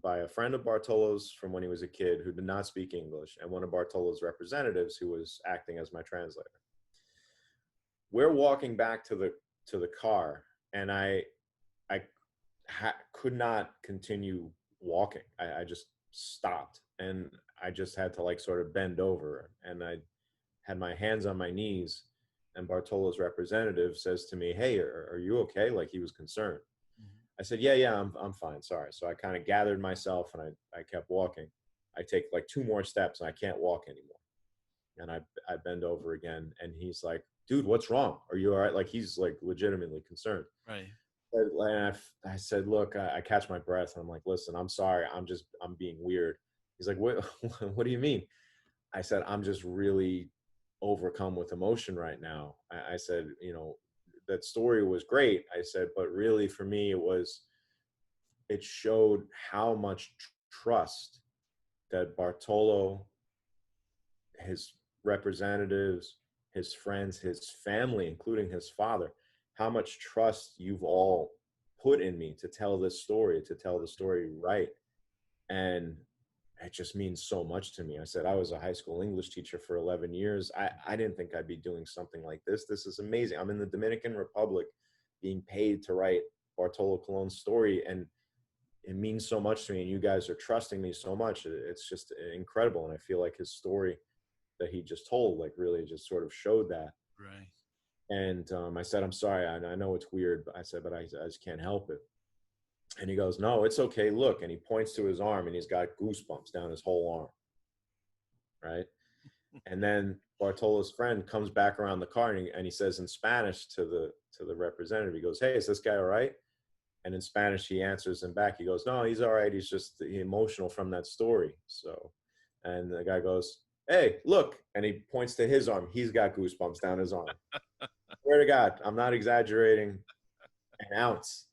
by a friend of Bartolo's from when he was a kid who did not speak English, and one of Bartolo's representatives who was acting as my translator. We're walking back to the car, and I could not continue walking. I just stopped, and I just had to like sort of bend over, and I had my hands on my knees, and Bartolo's representative says to me, hey, are you okay? Like, he was concerned. Mm-hmm. I said, yeah, I'm fine. Sorry. So I kind of gathered myself, and I kept walking. I take like 2 more steps, and I can't walk anymore. And I bend over again, and he's like, dude, what's wrong? Are you all right? Like, he's like legitimately concerned. Right. And I said, look, I catch my breath, and I'm like, listen, I'm sorry. I'm being weird. He's like, what do you mean? I said, I'm just really overcome with emotion right now. I said, that story was great. I said, but really for me, it showed how much trust that Bartolo, his representatives, his friends, his family, including his father, how much trust you've all put in me to tell this story, to tell the story right. And it just means so much to me. I said, I was a high school English teacher for 11 years. I didn't think I'd be doing something like this. This is amazing. I'm in the Dominican Republic being paid to write Bartolo Colon's story, and it means so much to me, and you guys are trusting me so much. It's just incredible. And I feel like his story that he just told, like, really just sort of showed that. Right. And I said, I'm sorry. I know it's weird, but I said, but I just can't help it. And he goes, no, it's okay. Look. And he points to his arm, and he's got goosebumps down his whole arm. Right. And then Bartolo's friend comes back around the car, and he says in Spanish to the representative, he goes, hey, is this guy all right? And in Spanish, he answers him back. He goes, no, he's all right. He's just emotional from that story. So, and the guy goes, hey, look. And he points to his arm. He's got goosebumps down his arm. Swear to God, I'm not exaggerating an ounce.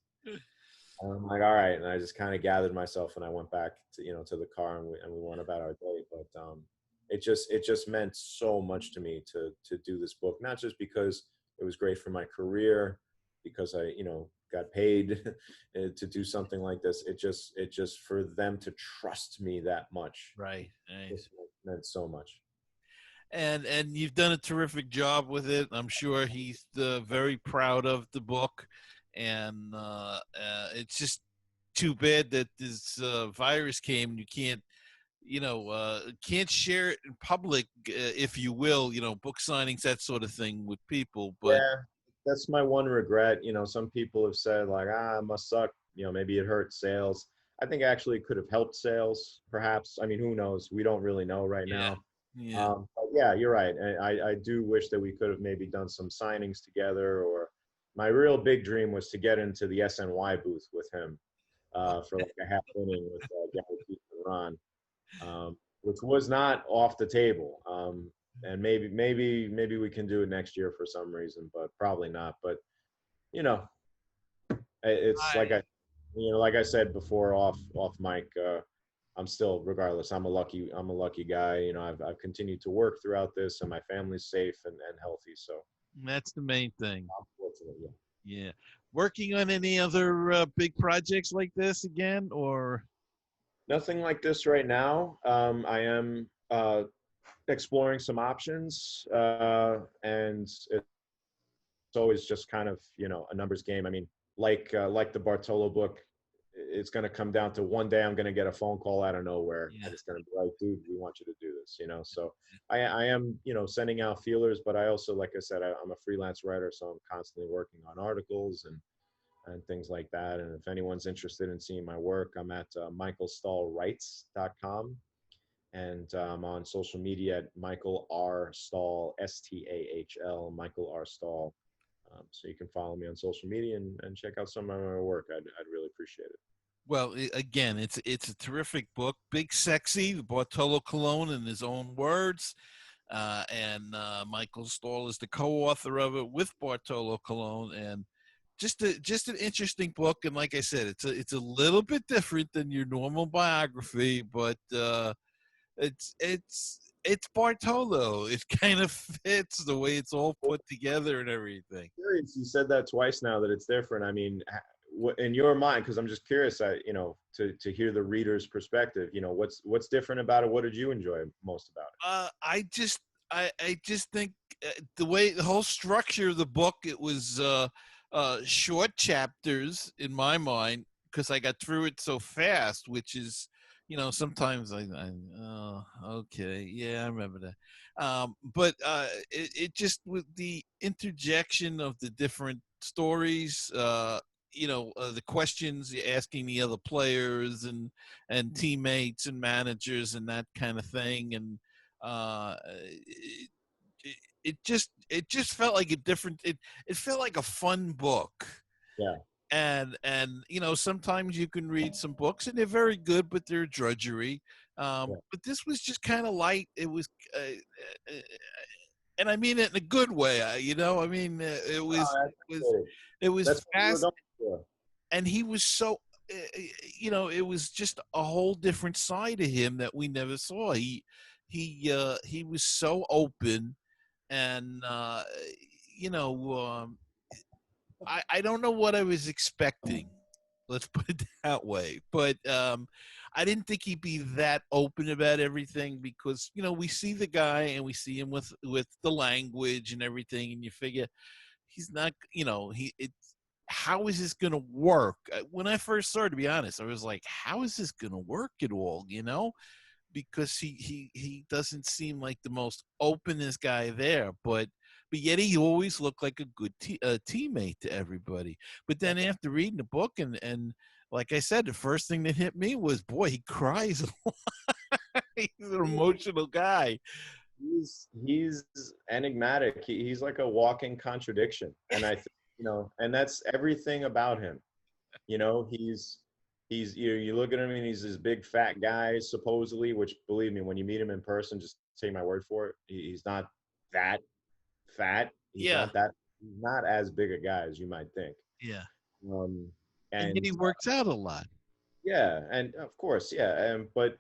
And I'm like, all right, and I just kind of gathered myself and I went back to to the car and we went about our day. But it just meant so much to me to do this book, not just because it was great for my career, because I got paid to do something like this. It just for them to trust me that much Right. Right. just meant so much. And you've done a terrific job with it. I'm sure he's very proud of the book, and it's just too bad that this virus came and you can't share it in public, if you will, book signings, that sort of thing with people. But Yeah, that's my one regret. Some people have said like, it must suck. Maybe it hurt sales. I think actually it could have helped sales, perhaps. I mean, who knows? We don't really know right yeah, now. yeah, But yeah, you're right. I do wish that we could have maybe done some signings together. Or my real big dream was to get into the SNY booth with him for like a half inning with Gary Keith and Ron, which was not off the table. And maybe we can do it next year for some reason, but probably not. But you know, it's like I, like I said before off mic. I'm still, regardless. I'm a lucky guy. I've continued to work throughout this, and my family's safe and healthy. So that's the main thing. I'm fortunate. Yeah. Yeah. Working on any other big projects like this again, or Nothing like this right now. I am exploring some options, and it's always just kind of a numbers game. I mean, like the Bartolo book, it's going to come down to one day I'm going to get a phone call out of nowhere, yeah. and it's going to be like, dude, we want you to do this. So I am sending out feelers, but I also, like I said, I'm a freelance writer, so I'm constantly working on articles and things like that. And if anyone's interested in seeing my work, I'm at michaelstahlwrites.com. And on social media at Michael R. Stahl, Stahl, Michael R. Stahl. So you can follow me on social media and check out some of my work. I'd really appreciate it. Well, again, it's a terrific book. Big Sexy, Bartolo Colon in his own words. And Michael Stahl is the co-author of it with Bartolo Colon, and just an interesting book. And like I said, it's a little bit different than your normal biography, but it's Bartolo. It kind of fits the way it's all put together and everything. Curious, you said that twice now that it's different. I mean, in your mind, because I'm just curious, to hear the reader's perspective. What's different about it? What did you enjoy most about it? I just think the whole structure of the book, it was short chapters in my mind, because I got through it so fast, which is sometimes oh, okay, yeah, I remember that. But it just, with the interjection of the different stories, the questions you're asking the other players and teammates and managers and that kind of thing, and it just felt like a different, it felt like a fun book. Yeah, And sometimes you can read some books and they're very good, but they're drudgery. yeah. But this was just kind of light. It was uh, and I mean it in a good way. I mean, it was Oh, it was good. it was That's what we were fast. going for. And he was so it was just a whole different side of him that we never saw. He was so open, and you know I don't know what I was expecting. Let's put it that way. But I didn't think he'd be that open about everything, because we see the guy and we see him with the language and everything, and you figure he's not. He it's how is this going to work? When I first started, to be honest, I was like, how is this going to work at all? Because he doesn't seem like the most openest guy there, but yet he always looked like a good teammate to everybody. But then after reading the book, and like I said, the first thing that hit me was, boy, he cries a lot. He's an emotional guy. He's enigmatic. He's like a walking contradiction, and I think and that's everything about him. He's you look at him and he's this big fat guy supposedly, which, believe me, when you meet him in person, just take my word for it, he's not that fat. He's Yeah, not that. He's not as big a guy as you might think. yeah, Um, And yet And he works out a lot. yeah, and of course, yeah, but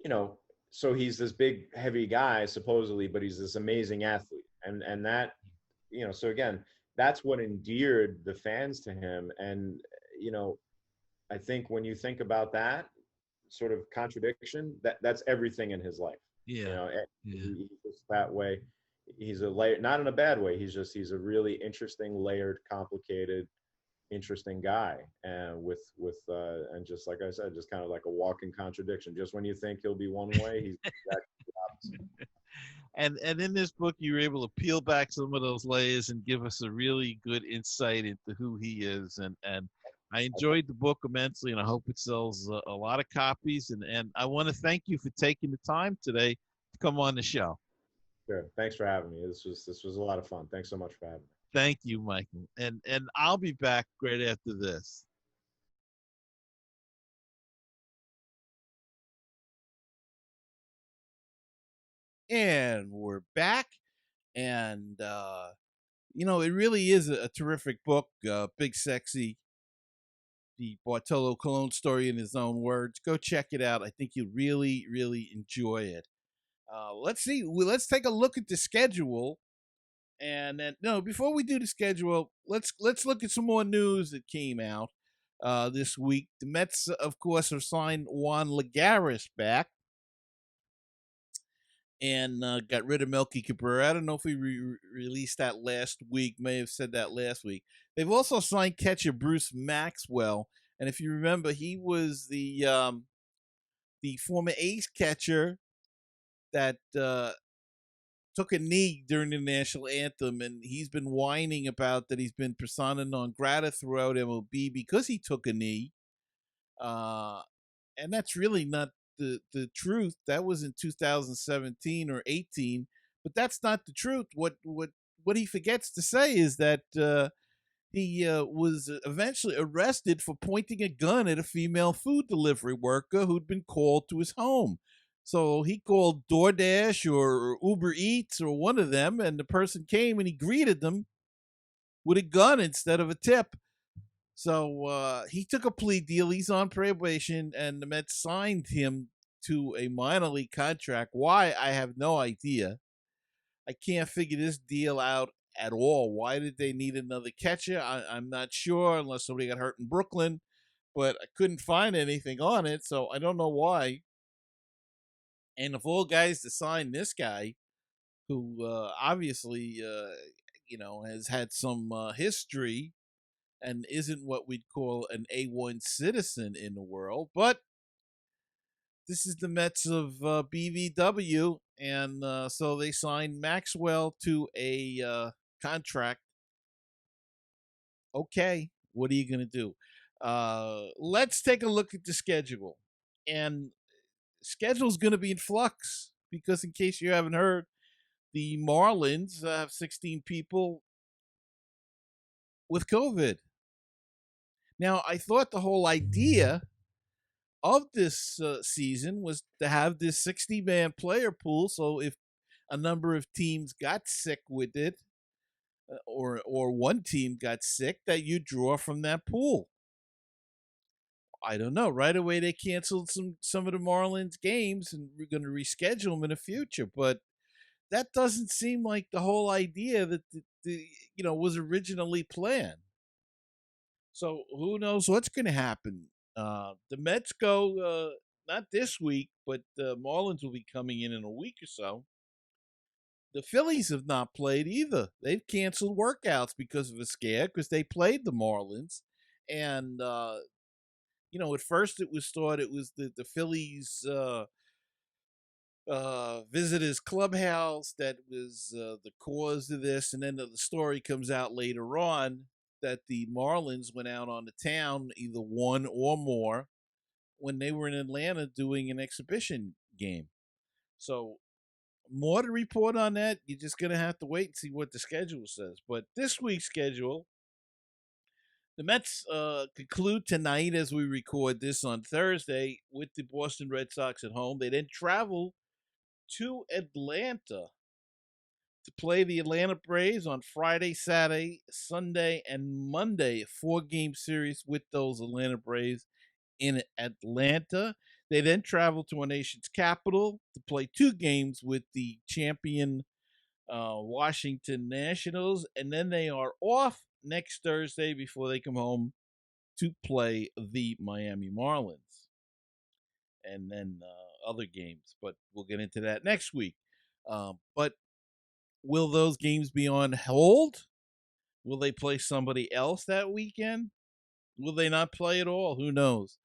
you know, so he's this big, heavy guy supposedly, but he's this amazing athlete, and that, so again, that's what endeared the fans to him, and you know, I think when you think about that sort of contradiction, that's everything in his life. You Yeah. know, Yeah. he's just that way. He's a layer, not in a bad way. He's a really interesting, layered, complicated, interesting guy, and and just like I said, just kind of like a walking contradiction. Just when you think he'll be one way, he's exactly the opposite. And in this book, you were able to peel back some of those layers and give us a really good insight into who he is. And I enjoyed the book immensely, and I hope it sells a lot of copies. And I want to thank you for taking the time today to come on the show. Sure. Thanks for having me. This was a lot of fun. Thanks so much for having me. Thank you, Michael. And I'll be back right after this. And we're back. And it really is a terrific book. Big Sexy, the Bartolo Colon story in his own words. Go check it out. I think you'll really, really enjoy it. Let's see. Let's take a look at the schedule. And then, no, before we do the schedule, let's look at some more news that came out this week. The Mets, of course, have signed Juan Lagares back and got rid of Melky Cabrera. I don't know if we released that last week. May have said that last week. They've also signed catcher Bruce Maxwell, and if you remember, he was the former ace catcher that took a knee during the national anthem, and he's been whining about that he's been persona non grata throughout MLB because he took a knee. And that's really not the truth. That was in 2017 or 18, but that's not the truth. What he forgets to say is that he was eventually arrested for pointing a gun at a female food delivery worker who'd been called to his home. So he called DoorDash or Uber Eats or one of them, and the person came and he greeted them with a gun instead of a tip. So he took a plea deal. He's on probation, and the Mets signed him to a minor league contract. Why? I have no idea. I can't figure this deal out at all. Why did they need another catcher? I'm not sure, unless somebody got hurt in Brooklyn, but I couldn't find anything on it, so I don't know why. And of all guys to sign this guy, who obviously, has had some history and isn't what we'd call an A1 citizen in the world, but this is the Mets of BVW, and so they signed Maxwell to a contract. Okay, what are you going to do? Let's take a look at the schedule. And schedule's going to be in flux because, in case you haven't heard, the Marlins have 16 people with COVID. Now, I thought the whole idea of this season was to have this 60-man player pool. So if a number of teams got sick with it, or one team got sick, that you draw from that pool. I don't know. Right away, they canceled some of the Marlins games, and we're going to reschedule them in the future. But that doesn't seem like the whole idea that was originally planned. So who knows what's going to happen? The Mets go not this week, but the Marlins will be coming in a week or so. The Phillies have not played either. They've canceled workouts because of a scare because they played the Marlins. And, at first it was thought it was the Phillies visitors clubhouse that was the cause of this. And then the story comes out later on that the Marlins went out on the town, either one or more, when they were in Atlanta doing an exhibition game. So more to report on that. You're just going to have to wait and see what the schedule says. But this week's schedule, the Mets conclude tonight as we record this on Thursday with the Boston Red Sox at home. They then travel to Atlanta to play the Atlanta Braves on Friday, Saturday, Sunday, and Monday. A 4-game series with those Atlanta Braves in Atlanta. They then travel to our nation's capital to play 2 games with the champion Washington Nationals, and then they are off next Thursday before they come home to play the Miami Marlins, and then other games. But we'll get into that next week. But will those games be on hold? Will they play somebody else that weekend? Will they not play at all? Who knows?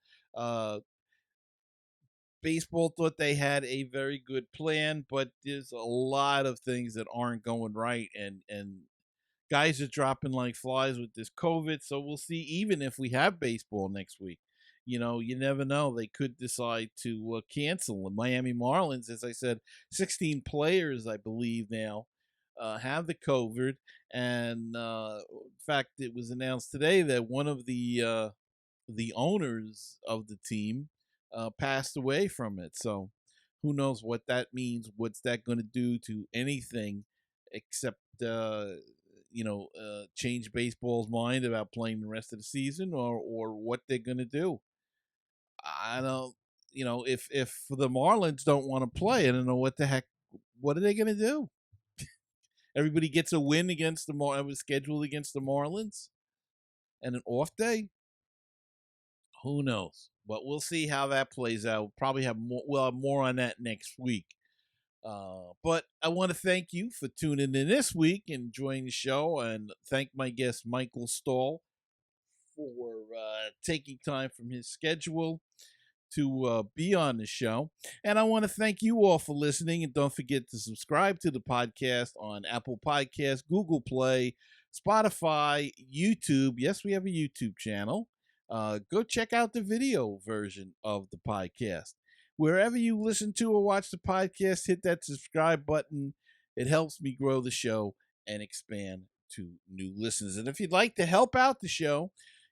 Baseball thought they had a very good plan, but there's a lot of things that aren't going right, and guys are dropping like flies with this COVID. So we'll see. Even if we have baseball next week, you never know. They could decide to cancel. The Miami Marlins, as I said, 16 players, I believe now, have the COVID, and in fact, it was announced today that one of the owners of the team passed away from it. So who knows what that means? What's that going to do to anything except change baseball's mind about playing the rest of the season, or what they're going to do? I don't. If the Marlins don't want to play, I don't know what the heck. What are they going to do? Everybody gets a win against the was scheduled against the Marlins, and an off day. Who knows? But we'll see how that plays out. We'll probably have more. We'll have more on that next week. But I want to thank you for tuning in this week, enjoying the show, and thank my guest Michael Stahl for taking time from his schedule to be on the show. And I want to thank you all for listening, and don't forget to subscribe to the podcast on Apple Podcasts, Google Play, Spotify, YouTube. Yes, we have a YouTube channel. Go check out the video version of the podcast. Wherever you listen to or watch the podcast, hit that subscribe button. It helps me grow the show and expand to new listeners. And if you'd like to help out the show,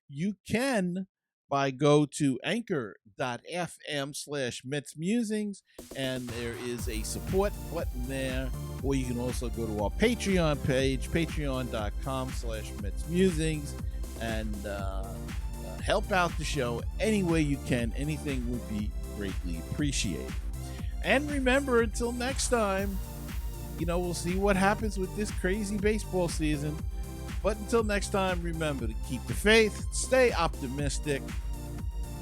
you can by go to anchor.fm/MetsMusings, and there is a support button there. Or you can also go to our Patreon page, patreon.com/MetsMusings, and help out the show any way you can. Anything would be greatly appreciated. And remember, until next time, we'll see what happens with this crazy baseball season. But until next time, remember to keep the faith, stay optimistic,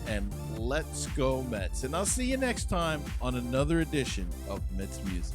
and let's go Mets. And I'll see you next time on another edition of Mets Music.